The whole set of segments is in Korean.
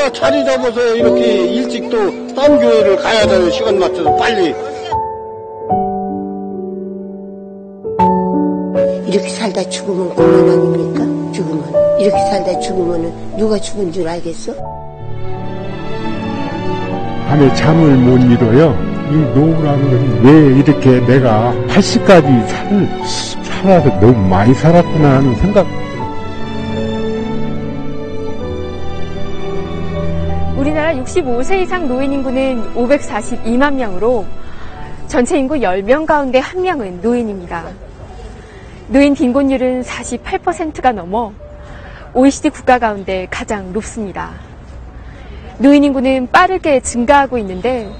누가 자리 잡아서 이렇게 일찍 또 딴 교회를 가야 되는 시간 맞춰서 빨리. 이렇게 살다 죽으면 고난 아닙니까? 죽으면. 이렇게 살다 죽으면 누가 죽은 줄 알겠어? 밤에 잠을 못 이뤄요. 이 노후라는 건 왜 이렇게 내가 80까지 살아서 너무 많이 살았구나 하는 생각. 우리나라 65세 이상 노인 인구는 542만 명으로 전체 인구 10명 가운데 1명은 노인입니다. 노인 빈곤율은 48%가 넘어 OECD 국가 가운데 가장 높습니다. 노인 인구는 빠르게 증가하고 있는데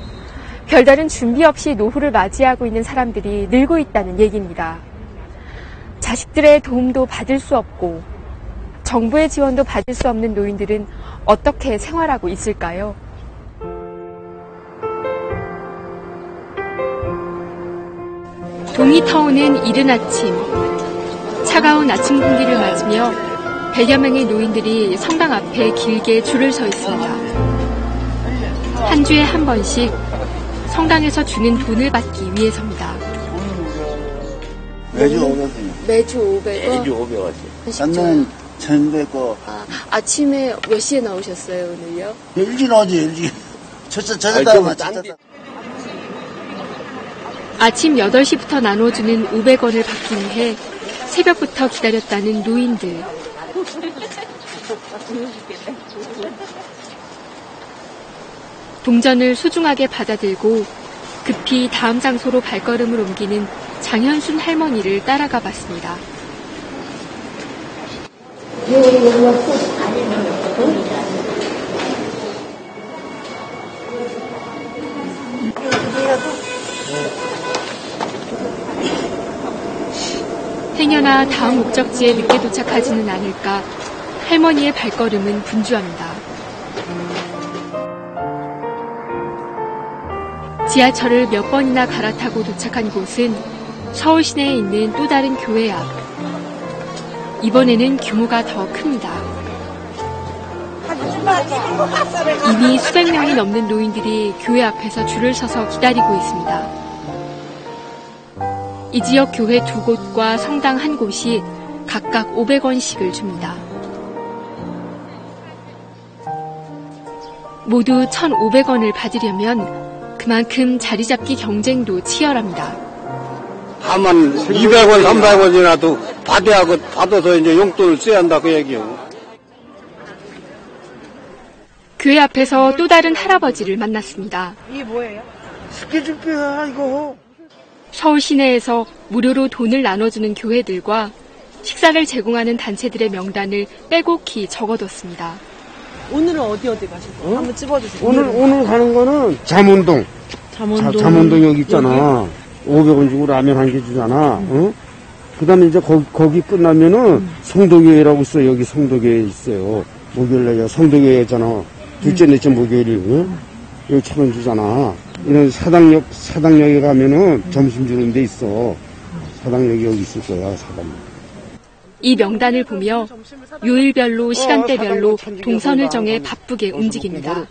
별다른 준비 없이 노후를 맞이하고 있는 사람들이 늘고 있다는 얘기입니다. 자식들의 도움도 받을 수 없고 정부의 지원도 받을 수 없는 노인들은 어떻게 생활하고 있을까요? 동이 터오는 이른 아침, 차가운 아침 공기를 맞으며 100여 명의 노인들이 성당 앞에 길게 줄을 서 있습니다. 한 주에 한 번씩 성당에서 주는 돈을 받기 위해서입니다. 매주 500원. 매주 500원? 매주 500원씩. 저는 1,100원. 아침에 몇 시에 나오셨어요, 오늘요? 일찍 나오지, 일찍. 저녁 아침 8시부터 나눠주는 500원을 받기 위해 새벽부터 기다렸다는 노인들. 동전을 소중하게 받아들고 급히 다음 장소로 발걸음을 옮기는 장현순 할머니를 따라가 봤습니다. 행여나 다음 목적지에 늦게 도착하지는 않을까 할머니의 발걸음은 분주합니다. 지하철을 몇 번이나 갈아타고 도착한 곳은 서울 시내에 있는 또 다른 교회 앞. 이번에는 규모가 더 큽니다. 이미 수백 명이 넘는 노인들이 교회 앞에서 줄을 서서 기다리고 있습니다. 이 지역 교회 2곳과 성당 1곳이 각각 500원씩을 줍니다. 모두 1,500원을 받으려면 그만큼 자리 잡기 경쟁도 치열합니다. 다만 200원, 300원이라도 받아서 이제 용돈을 써야 한다 그 얘기요. 교회 앞에서 또 다른 할아버지를 만났습니다. 이게 뭐예요? 스케줄표야 이거. 서울 시내에서 무료로 돈을 나눠주는 교회들과 식사를 제공하는 단체들의 명단을 빼곡히 적어뒀습니다. 오늘은 어디 가실 거예요? 한번 찝어주세요. 오늘 가는 거는 잠원동. 잠원동 여기 있잖아. 500원 주고 라면 한 개 주잖아. 응? 그 다음에 이제 거기 끝나면은 성도교회라고 있어요. 여기 성도교회 있어요. 목요일날 성도교회잖아. 둘째, 넷째 목요일. 응? 여기 1,000원 주잖아. 이런 사당역에 가면은 점심 주는 데 있어. 사당역이 여기 있을 거야, 사당역. 이 명단을 보며 요일별로 시간대별로 동선을 정해 바쁘게 움직입니다.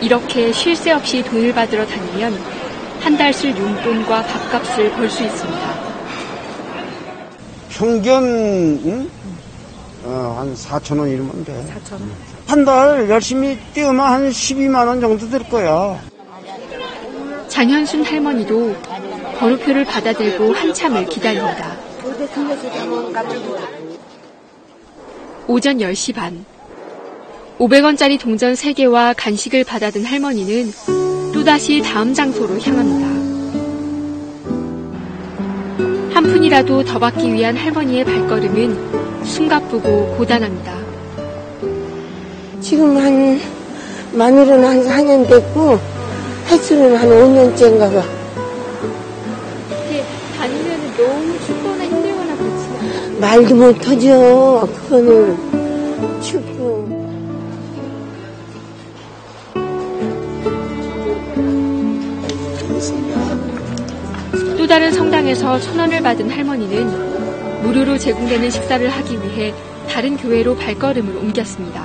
이렇게 쉴 새 없이 돈을 받으러 다니면 한 달 쓸 용돈과 밥값을 벌 수 있습니다. 평균 한 4,000원 이러면 돼. 4,000원? 한 달 열심히 뛰어면 한 12만 원 정도 될 거야. 장현순 할머니도 번호표를 받아들고 한참을 기다립니다. 오전 10시 반. 500원짜리 동전 3개와 간식을 받아든 할머니는 또다시 다음 장소로 향합니다. 한 푼이라도 더 받기 위한 할머니의 발걸음은 숨가쁘고 고단합니다. 지금 마누라는 한 4년 됐고 횟수는 한 5년째인가 봐. 이렇게 다니면 너무 춥거나 힘들거나 그렇지 않아요? 말도 못하죠. 그거는 춥고. 또 다른 성당에서 1,000원을 받은 할머니는 무료로 제공되는 식사를 하기 위해 다른 교회로 발걸음을 옮겼습니다.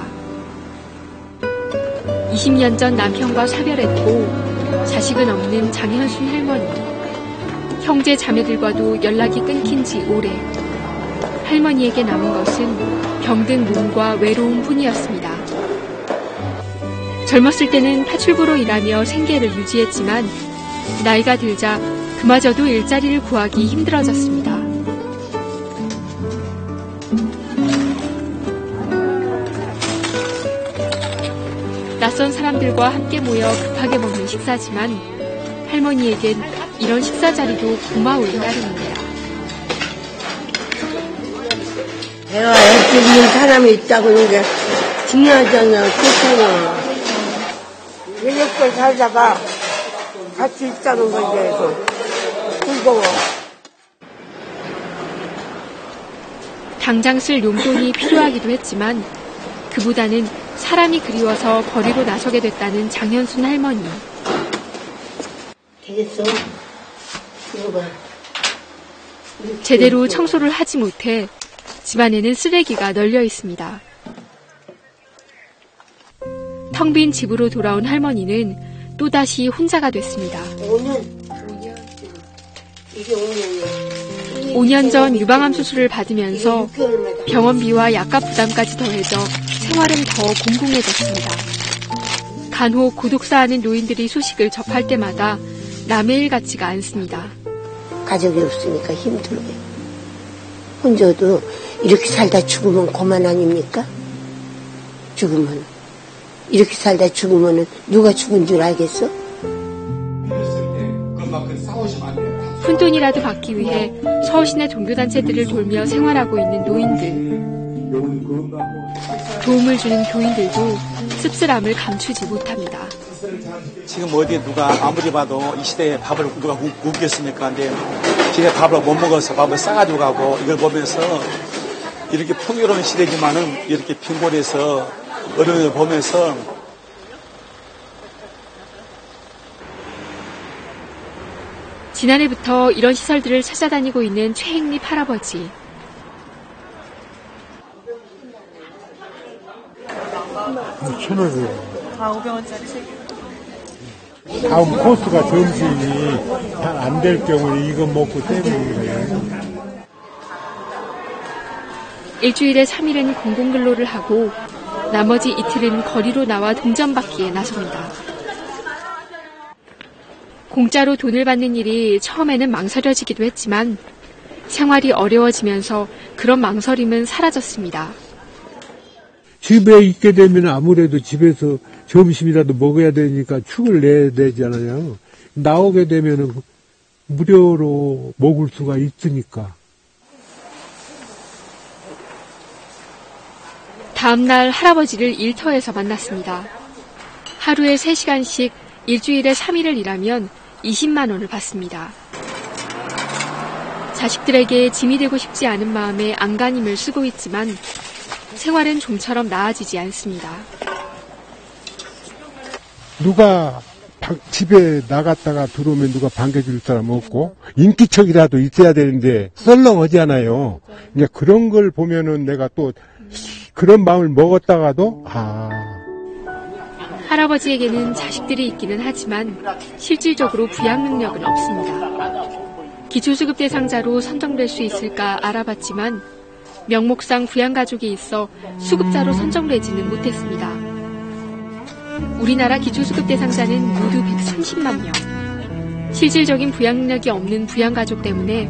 20년 전 남편과 사별했고 자식은 없는 장현순 할머니. 형제 자매들과도 연락이 끊긴 지 오래. 할머니에게 남은 것은 병든 몸과 외로움 뿐이었습니다. 젊었을 때는 파출부로 일하며 생계를 유지했지만 나이가 들자 그마저도 일자리를 구하기 힘들어졌습니다. 낯선 사람들과 함께 모여 급하게 먹는 식사지만 할머니에겐 이런 식사 자리도 고마울 따름입니다. 내가 애기 있는 사람이 있다고 그러니까 중요하잖아. 좋잖아. 이렇게 살다가 같이 있다는 거에 대해서 즐거워. 당장 쓸 용돈이 필요하기도 했지만 그보다는 사람이 그리워서 거리로 나서게 됐다는 장현순 할머니. 되겠어? 이거 봐. 제대로 청소를 하지 못해 집안에는 쓰레기가 널려 있습니다. 텅 빈 집으로 돌아온 할머니는 또다시 혼자가 됐습니다. 5년 전 유방암 수술을 받으면서 병원비와 약값 부담까지 더해져 생활은 더 공공해졌습니다. 간혹 고독사하는 노인들이 소식을 접할 때마다 남의 일 같지가 않습니다. 가족이 없으니까 힘들어요. 혼자도 이렇게 살다 죽으면 그만 아닙니까? 죽으면. 이렇게 살다 죽으면 누가 죽은 줄 알겠어? 푼돈이라도 받기 위해 서울시내 종교단체들을 돌며 생활하고 있는 노인들. 도움을 주는 교인들도 씁쓸함을 감추지 못합니다. 지금 어디에 누가 아무리 봐도 이 시대에 밥을 누가 굶겠습니까? 근데 집에 밥을 못 먹어서 밥을 싸가지고 가고 이걸 보면서 이렇게 풍요로운 시대지만은 이렇게 빈곤해서 어려움을 보면서 지난해부터 이런 시설들을 찾아다니고 있는 최행립 할아버지. 천원이요. 500원짜리 3개. 다음 코스가 점심이 잘 안 될 경우에 이거 먹고 때리는 거예요. 일주일에 3일은 공공근로를 하고 나머지 이틀은 거리로 나와 동전받기에 나섭니다. 공짜로 돈을 받는 일이 처음에는 망설여지기도 했지만 생활이 어려워지면서 그런 망설임은 사라졌습니다. 집에 있게 되면 아무래도 집에서 점심이라도 먹어야 되니까 축을 내야 되잖아요. 나오게 되면은 무료로 먹을 수가 있으니까. 다음 날 할아버지를 일터에서 만났습니다. 하루에 3시간씩 일주일에 3일을 일하면 20만 원을 받습니다. 자식들에게 짐이 되고 싶지 않은 마음에 안간힘을 쓰고 있지만 생활은 좀처럼 나아지지 않습니다. 누가 집에 나갔다가 들어오면 누가 반겨줄 사람 없고 인기척이라도 있어야 되는데 썰렁하잖아요. 이제 그런 걸 보면은 내가 또 그런 마음을 먹었다가도 할아버지에게는 자식들이 있기는 하지만 실질적으로 부양 능력은 없습니다. 기초수급 대상자로 선정될 수 있을까 알아봤지만 명목상 부양가족이 있어 수급자로 선정되지는 못했습니다. 우리나라 기초수급 대상자는 모두 130만 명. 실질적인 부양 능력이 없는 부양가족 때문에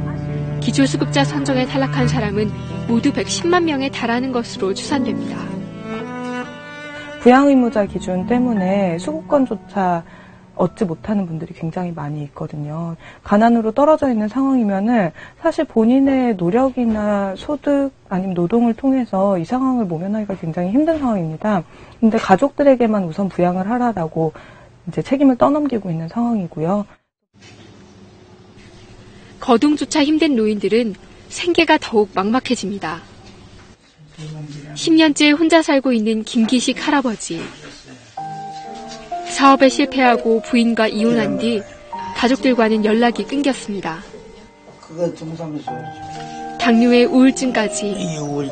기초수급자 선정에 탈락한 사람은 모두 110만 명에 달하는 것으로 추산됩니다. 부양의무자 기준 때문에 수급권조차 얻지 못하는 분들이 굉장히 많이 있거든요. 가난으로 떨어져 있는 상황이면은 사실 본인의 노력이나 소득 아니면 노동을 통해서 이 상황을 모면하기가 굉장히 힘든 상황입니다. 근데 가족들에게만 우선 부양을 하라라고 이제 책임을 떠넘기고 있는 상황이고요. 거동조차 힘든 노인들은 생계가 더욱 막막해집니다. 10년째 혼자 살고 있는 김기식 할아버지. 사업에 실패하고 부인과 이혼한 뒤 가족들과는 연락이 끊겼습니다. 당뇨에 우울증까지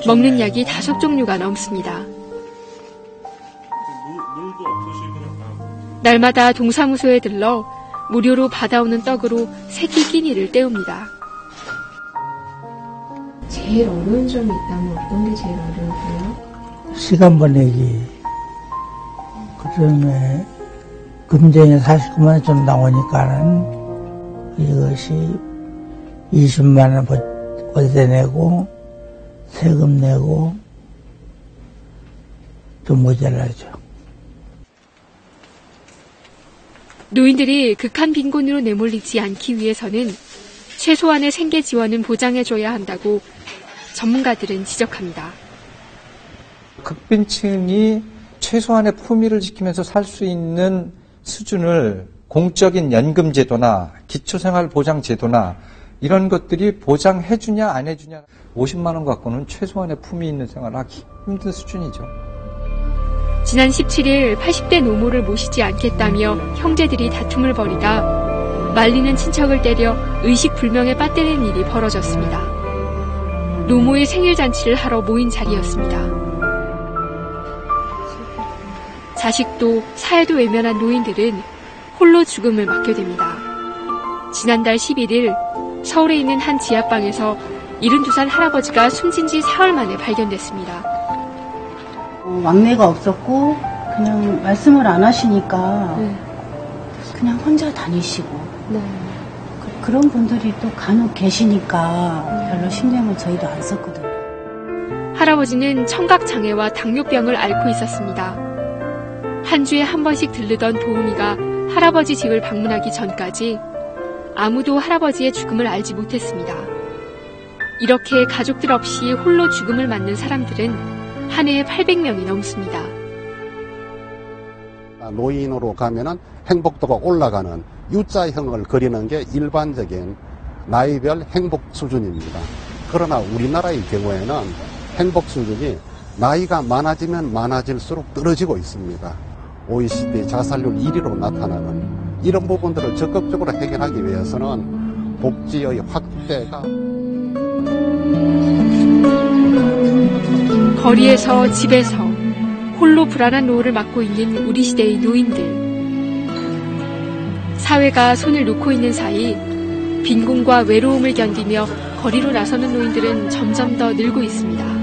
먹는 약이 5종류가 넘습니다. 날마다 동사무소에 들러 무료로 받아오는 떡으로 새끼 끼니를 때웁니다. 제일 어려운 점이 있다면 어떤 게 제일 어려우세요? 시간 보내기. 그다음에 금전이 49만 원 좀 나오니까는 이것이 20만 원 월세 내고 세금 내고 좀 모자라죠. 노인들이 극한 빈곤으로 내몰리지 않기 위해서는 최소한의 생계 지원은 보장해줘야 한다고 전문가들은 지적합니다. 극빈층이 최소한의 품위를 지키면서 살 수 있는 수준을 공적인 연금제도나 기초생활보장제도나 이런 것들이 보장해주냐 안 해주냐 50만 원 갖고는 최소한의 품위 있는 생활을 하기 힘든 수준이죠. 지난 17일 80대 노모를 모시지 않겠다며 형제들이 다툼을 벌이다 말리는 친척을 때려 의식불명에 빠뜨리는 일이 벌어졌습니다. 노모의 생일잔치를 하러 모인 자리였습니다. 자식도 사회도 외면한 노인들은 홀로 죽음을 맞게 됩니다. 지난달 11일 서울에 있는 한 지하방에서 72살 할아버지가 숨진 지 사흘 만에 발견됐습니다. 왕래가 없었고 그냥 말씀을 안 하시니까 그냥 혼자 다니시고 그런 분들이 또 간혹 계시니까 별로 신경을 저희도 안 썼거든요. 할아버지는 청각장애와 당뇨병을 앓고 있었습니다. 한 주에 한 번씩 들르던 도우미가 할아버지 집을 방문하기 전까지 아무도 할아버지의 죽음을 알지 못했습니다. 이렇게 가족들 없이 홀로 죽음을 맞는 사람들은 한 해에 800명이 넘습니다. 노인으로 가면은 행복도가 올라가는 U자형을 그리는 게 일반적인 나이별 행복 수준입니다. 그러나 우리나라의 경우에는 행복 수준이 나이가 많아지면 많아질수록 떨어지고 있습니다. OECD 자살률 1위로 나타나는 이런 부분들을 적극적으로 해결하기 위해서는 복지의 확대가 거리에서 집에서 홀로 불안한 노후를 맞고 있는 우리 시대의 노인들. 사회가 손을 놓고 있는 사이 빈곤과 외로움을 견디며 거리로 나서는 노인들은 점점 더 늘고 있습니다.